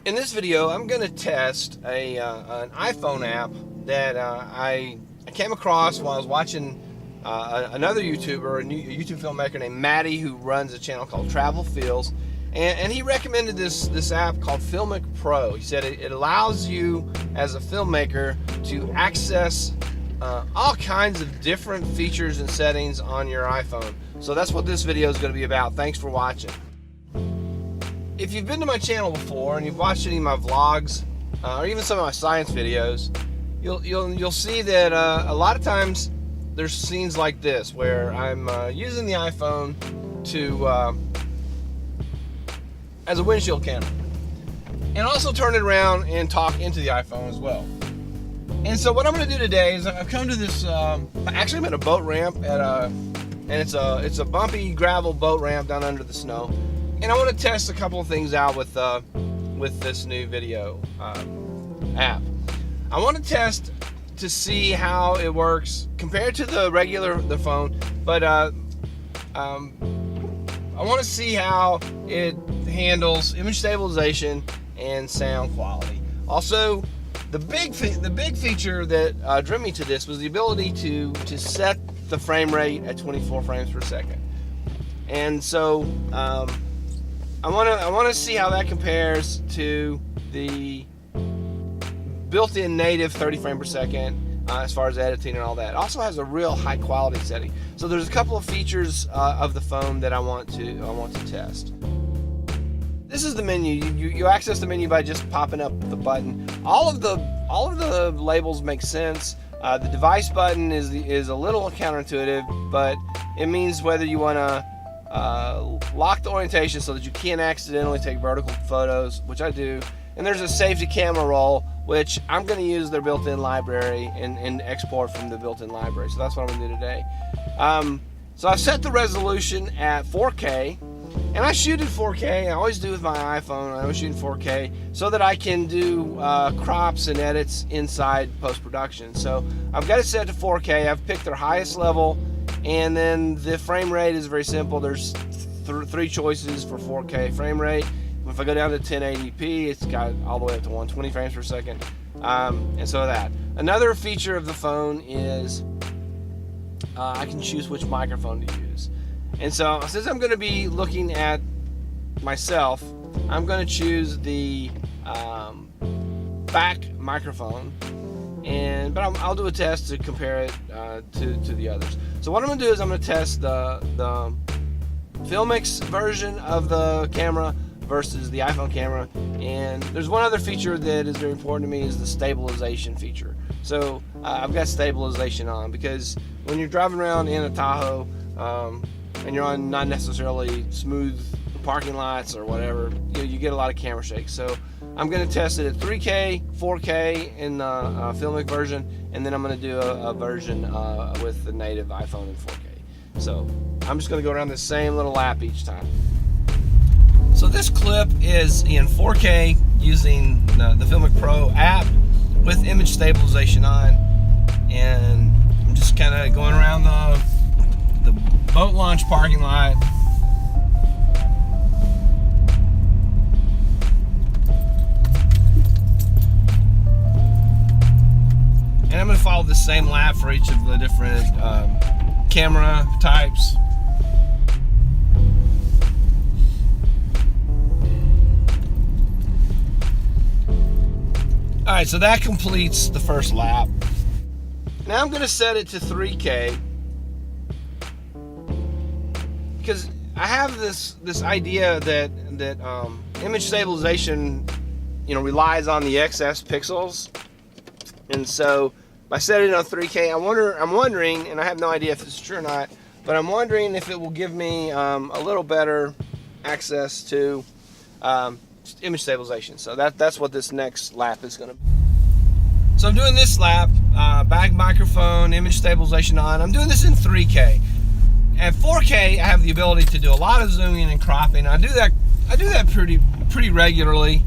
In this video, I'm going to test an iPhone app that I came across while I was watching another YouTuber, a YouTube filmmaker named Maddie, who runs a channel called Travel Feels, and he recommended this app called FiLMiC Pro. He said it allows you as a filmmaker to access all kinds of different features and settings on your iPhone. So that's what this video is going to be about. Thanks for watching. If you've been to my channel before and you've watched any of my vlogs or even some of my science videos, you'll see that a lot of times there's scenes like this where I'm using the iPhone to as a windshield camera, and also turn it around and talk into the iPhone as well. And so what I'm going to do today is I've come to this. Actually, I'm at a boat ramp and it's a bumpy gravel boat ramp down under the snow. And I want to test a couple of things out with this new video app. I want to test to see how it works compared to the phone, but I want to see how it handles image stabilization and sound quality. Also, the big feature that drew me to this was the ability to set the frame rate at 24 frames per second. And so I want to see how that compares to the built-in native 30 frame per second as far as editing and all that. It also has a real high quality setting. So there's a couple of features of the phone that I want to test. This is the menu. You access the menu by just popping up the button. All of the labels make sense. The device button is a little counterintuitive, but it means whether you want to lock the orientation so that you can't accidentally take vertical photos, which I do. And there's a safety camera roll, which I'm going to use their built-in library and export from the built-in library. So that's what I'm going to do today. So I've set the resolution at 4K, and I shoot in 4K. I always do with my iPhone. I always shoot in 4K so that I can do crops and edits inside post-production. So I've got it set to 4K. I've picked their highest level. And then the frame rate is very simple. There's three choices for 4K frame rate. If I go down to 1080p, it's got all the way up to 120 frames per second. And so that. Another feature of the phone is I can choose which microphone to use. And so since I'm going to be looking at myself, I'm going to choose the back microphone. But I'll do a test to compare it to the others. So what I'm going to do is I'm going to test the FiLMic's version of the camera versus the iPhone camera. And there's one other feature that is very important to me, is the stabilization feature. So I've got stabilization on because when you're driving around in a Tahoe and you're on not necessarily smooth parking lots or whatever, you get a lot of camera shake. So I'm going to test it at 3K, 4K in the FiLMiC version, and then I'm going to do a version with the native iPhone in 4K. So I'm just going to go around the same little lap each time. So this clip is in 4K using the FiLMiC Pro app with image stabilization on, and I'm just kind of going around the boat launch parking lot. And I'm going to follow the same lap for each of the different camera types. Alright, so that completes the first lap. Now I'm going to set it to 3K because I have this idea that image stabilization relies on the excess pixels. And so by setting it on 3K, I'm wondering, and I have no idea if this is true or not, but I'm wondering if it will give me a little better access to image stabilization. So that's what this next lap is going to be. So I'm doing this lap, back microphone, image stabilization on. I'm doing this in 3K. At 4K, I have the ability to do a lot of zooming and cropping. I do that pretty regularly.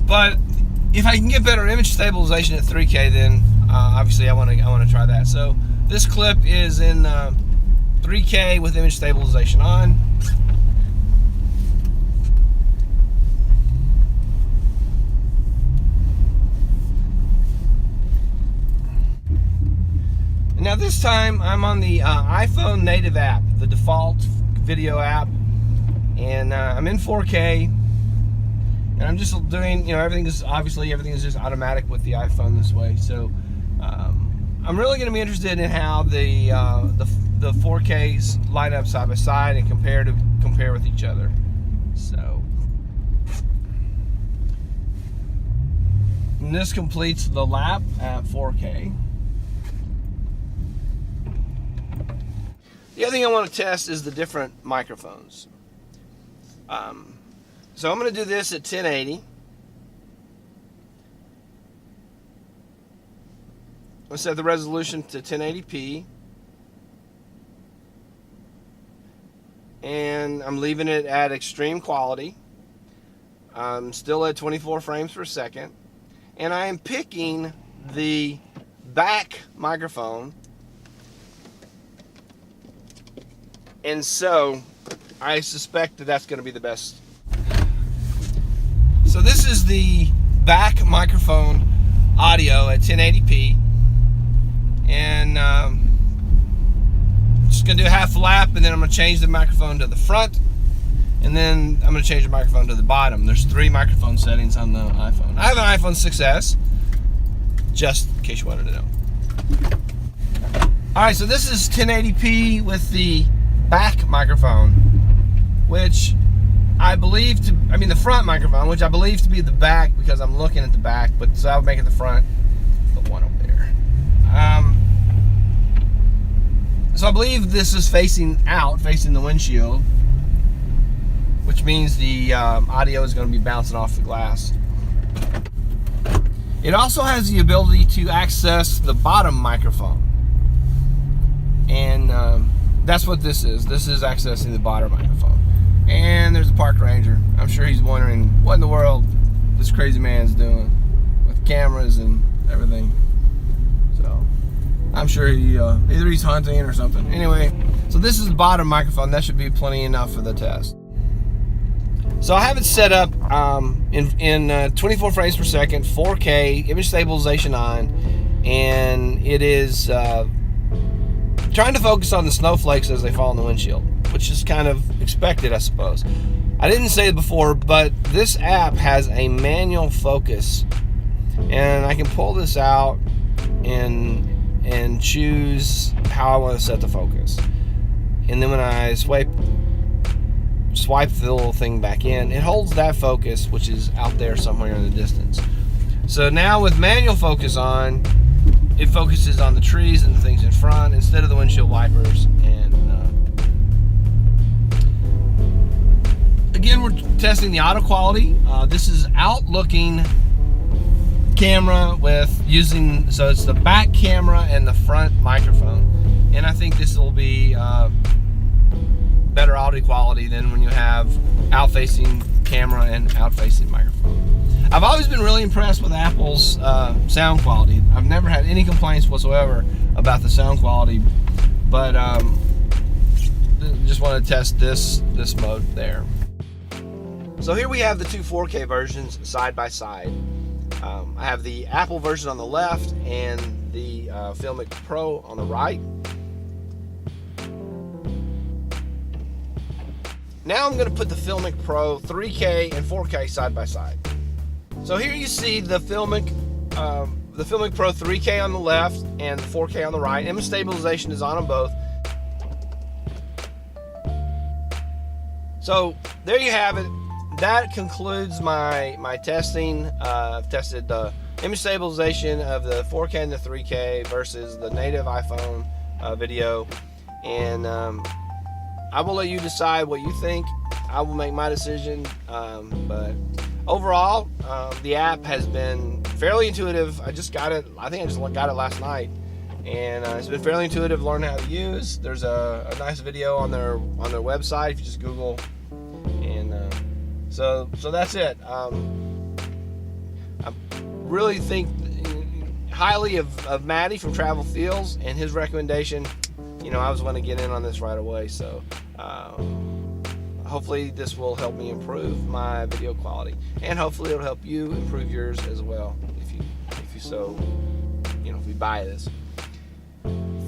But if I can get better image stabilization at 3K, then obviously I want to try that. So this clip is in 3K with image stabilization on. Now this time I'm on the iPhone native app, the default video app, and I'm in 4K, and I'm just doing, everything is just automatic with the iPhone this way. So I'm really going to be interested in how the 4Ks line up side by side and compare with each other. So, and this completes the lap at 4K. The other thing I want to test is the different microphones. So I'm going to do this at 1080. Let's set the resolution to 1080p. And I'm leaving it at extreme quality. I'm still at 24 frames per second. And I am picking the back microphone. And so I suspect that that's going to be the best. So this is the back microphone audio at 1080p. And just going to do a half lap, and then I'm going to change the microphone to the front. And then I'm going to change the microphone to the bottom. There's 3 microphone settings on the iPhone. I have an iPhone 6S, just in case you wanted to know. Alright, so this is 1080p with the back microphone, which I believe the front microphone, which I believe to be the back because I'm looking at the back, but so I would make it the front, the one over there. So I believe this is facing out, facing the windshield, which means the audio is going to be bouncing off the glass. It also has the ability to access the bottom microphone, and that's what this is. This is accessing the bottom microphone. And there's a park ranger. I'm sure he's wondering what in the world this crazy man's doing with cameras and everything. So I'm sure he either he's hunting or something. Anyway, so this is the bottom microphone. That should be plenty enough for the test. So I have it set up in 24 frames per second, 4K, image stabilization on, and it is trying to focus on the snowflakes as they fall in the windshield, which is kind of expected, I suppose. I didn't say it before, but this app has a manual focus, and I can pull this out and choose how I want to set the focus. And then when I swipe the little thing back in, it holds that focus, which is out there somewhere in the distance. So now with manual focus on, it focuses on the trees and the things in front instead of the windshield wipers. And again, we're testing the audio quality. This is out-looking camera with using, so it's the back camera and the front microphone. And I think this will be better audio quality than when you have out-facing camera and out-facing microphone. I've always been really impressed with Apple's sound quality. I've never had any complaints whatsoever about the sound quality, but just want to test this mode there. So here we have the 2 4K versions side by side. I have the Apple version on the left and the FiLMiC Pro on the right. Now I'm going to put the FiLMiC Pro 3K and 4K side by side. So here you see the FiLMiC Pro 3K on the left and the 4K on the right. Image stabilization is on them both. So there you have it. That concludes my testing. I've tested the image stabilization of the 4K and the 3K versus the native iPhone video, and I will let you decide what you think. I will make my decision, but overall, the app has been fairly intuitive. I just got it. I think I just got it last night, and it's been fairly intuitive to learn how to use. There's a nice video on their website if you just Google, and so that's it. I really think highly of Matty from Travel Fields and his recommendation. I was going to get in on this right away, so hopefully this will help me improve my video quality, and hopefully it'll help you improve yours as well if you so if you buy this.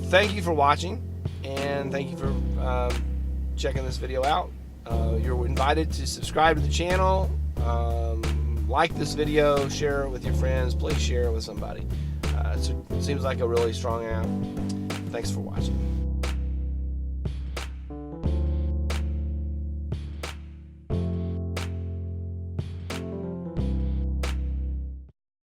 thank you for watching, and thank you for checking this video out. You're invited to subscribe to the channel, like this video, share it with your friends, please share it with somebody. It seems like a really strong app. Thanks for watching.